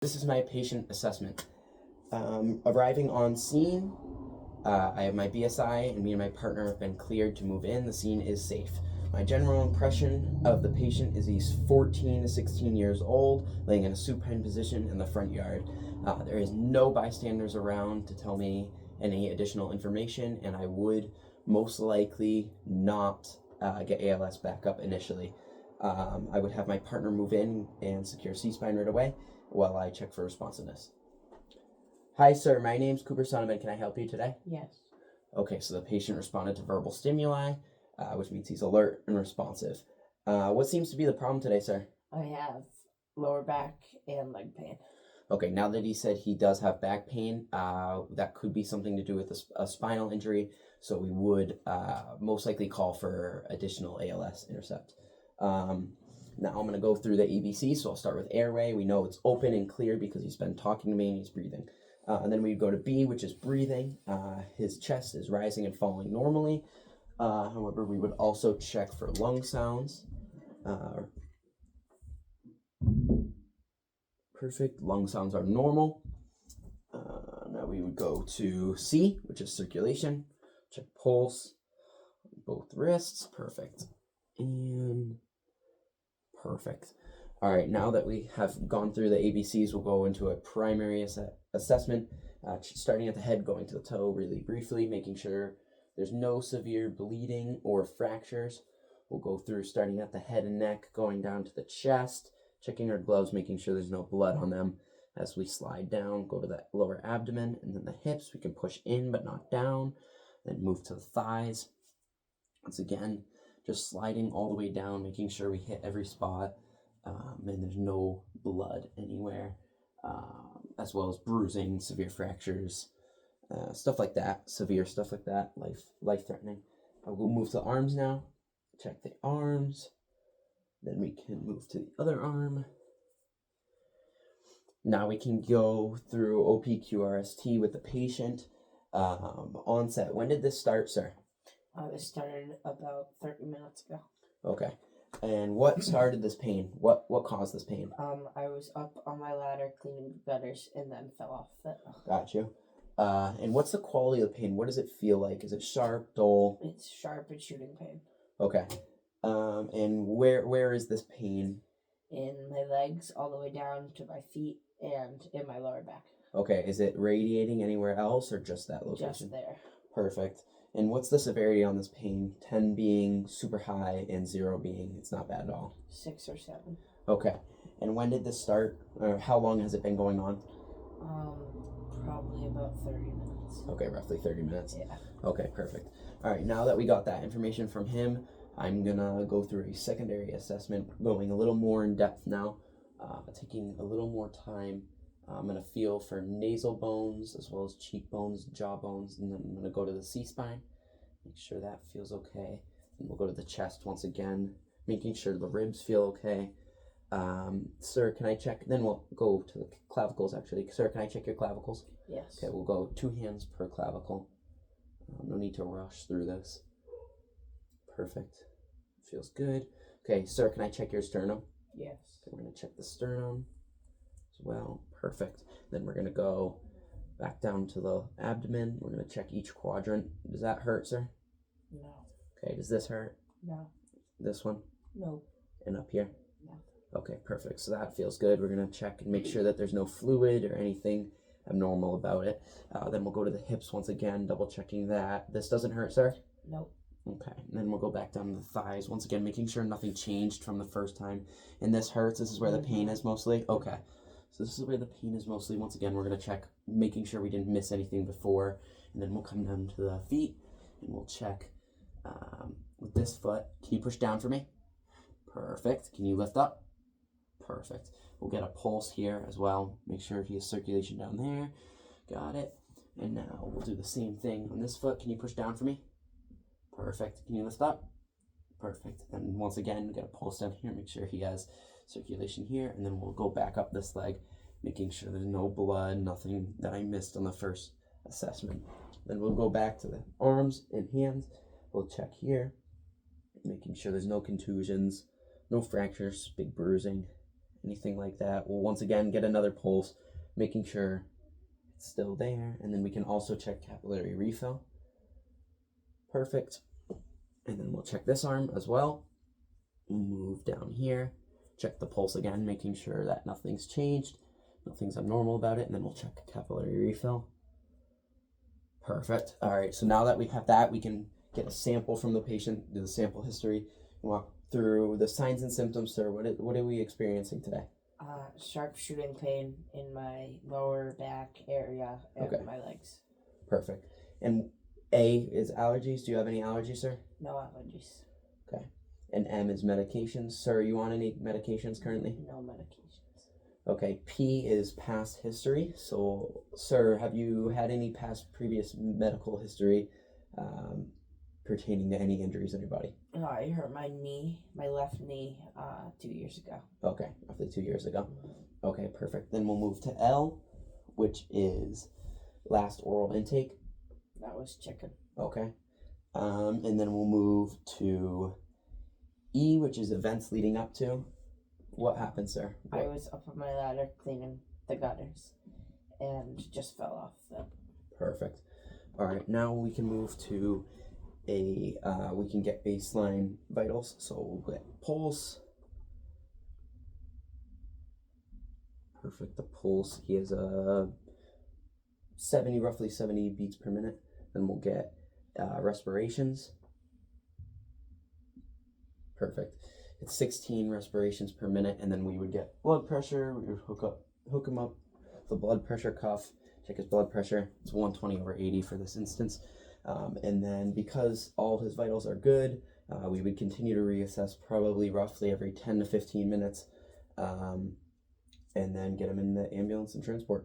This is my patient assessment. Arriving on scene, I have my BSI, and me and my partner have been cleared to move in. The scene is safe. My general impression of the patient is he's 14 to 16 years old, laying in a supine position in the front yard. There is no bystanders around to tell me any additional information, and I would most likely not get ALS back up initially. I would have my partner move in and secure C-spine right away while I check for responsiveness. Hi, sir. My name's Cooper Sonneman. Can I help you today? Yes. Okay, so the patient responded to verbal stimuli, which means he's alert and responsive. What seems to be the problem today, sir? I have lower back and leg pain. Okay, now that he said he does have back pain, that could be something to do with a spinal injury, so we would most likely call for additional ALS intercept. Now I'm going to go through the ABC, so I'll start with airway. We know it's open and clear because he's been talking to me and he's breathing. And then we go to B, which is breathing. His chest is rising and falling normally. However, we would also check for lung sounds. Perfect. Lung sounds are normal. Now we would go to C, which is circulation. Check pulse. Both wrists. Perfect. And perfect. All right, now that we have gone through the ABCs, we'll go into a primary assessment, starting at the head, going to the toe really briefly, making sure there's no severe bleeding or fractures. We'll go through starting at the head and neck, going down to the chest, checking our gloves, making sure there's no blood on them. As we slide down, go to the lower abdomen, and then the hips. We can push in but not down, then move to the thighs. Once again, just sliding all the way down, making sure we hit every spot, and there's no blood anywhere, as well as bruising, severe fractures, stuff like that, severe stuff like that, life-threatening. We'll move to the arms now, check the arms, then we can move to the other arm. Now we can go through OPQRST with the patient. Onset, when did this start, sir? This started about 30 minutes ago. Okay. And what started this pain? What caused this pain? I was up on my ladder cleaning the gutters and then fell off it. Got you. And what's the quality of the pain? What does it feel like? Is it sharp, dull? It's sharp and shooting pain. Okay. And where is this pain? In my legs, all the way down to my feet, and in my lower back. Okay. Is it radiating anywhere else or just that location? Just there. Perfect. And what's the severity on this pain? 10 being super high and 0 being it's not bad at all. 6 or 7. Okay. And when did this start? Or how long has it been going on? Probably about 30 minutes. Okay, roughly 30 minutes. Yeah. Okay, perfect. All right, now that we got that information from him, I'm gonna go through a secondary assessment, going a little more in depth now, taking a little more time. I'm going to feel for nasal bones as well as cheekbones, jaw bones, and then I'm going to go to the C-spine, make sure that feels okay. And we'll go to the chest once again, making sure the ribs feel okay. Sir, can I check? Then we'll go to the clavicles, actually. Sir, can I check your clavicles? Yes. Okay, we'll go 2 hands per clavicle. No need to rush through this. Perfect. Feels good. Okay, sir, can I check your sternum? Yes. Okay, we're going to check the sternum. Well, perfect. Then we're going to go back down to the abdomen. We're going to check each quadrant. Does that hurt, sir? No. Okay, does this hurt? No. This one? No. And up here? No. Okay, perfect. So that feels good. We're going to check and make sure that there's no fluid or anything abnormal about it. Then we'll go to the hips once again, double checking that. This doesn't hurt, sir? Nope. Okay, and then we'll go back down to the thighs once again, making sure nothing changed from the first time. And this hurts? This is where the pain is mostly? Okay. So this is where the pain is mostly. Once again, we're going to check, making sure we didn't miss anything before. And then we'll come down to the feet, and we'll check with this foot. Can you push down for me? Perfect. Can you lift up? Perfect. We'll get a pulse here as well. Make sure he has circulation down there. Got it. And now we'll do the same thing on this foot. Can you push down for me? Perfect. Can you lift up? Perfect. And once again, get a pulse down here. Make sure he has circulation here, and then we'll go back up this leg, making sure there's no blood, nothing that I missed on the first assessment. Then we'll go back to the arms and hands. We'll check here, making sure there's no contusions, no fractures, big bruising, anything like that. We'll once again get another pulse, making sure it's still there, and then we can also check capillary refill. Perfect. And then we'll check this arm as well. Move down here, check the pulse again, making sure that nothing's changed, nothing's abnormal about it, and then we'll check capillary refill. Perfect. All right, so now that we have that, we can get a sample from the patient, do the sample history, walk through the signs and symptoms. Sir, what are we experiencing today? Sharp shooting pain in my lower back area and Okay. my legs. Perfect. And A is allergies. Do you have any allergies, sir? No allergies. Okay. And M is medications. Sir, are you on any medications currently? No medications. Okay. P is past history. So, sir, have you had any previous medical history pertaining to any injuries in your body? I hurt my knee, my left knee, 2 years ago. Okay, roughly 2 years ago. Okay, perfect. Then we'll move to L, which is last oral intake. That was chicken. Okay. And then we'll move to E, which is events leading up to. What happened, sir? I was up on my ladder cleaning the gutters and just fell off them. Perfect. All right, now we can move to we can get baseline vitals. So we'll get pulse. Perfect, the pulse. He has a roughly 70 beats per minute. Then we'll get respirations. Perfect. It's 16 respirations per minute, and then we would get blood pressure. We would hook him up with a blood pressure cuff, check his blood pressure. It's 120/80 for this instance. And then because all of his vitals are good, we would continue to reassess probably roughly every 10 to 15 minutes, and then get him in the ambulance and transport.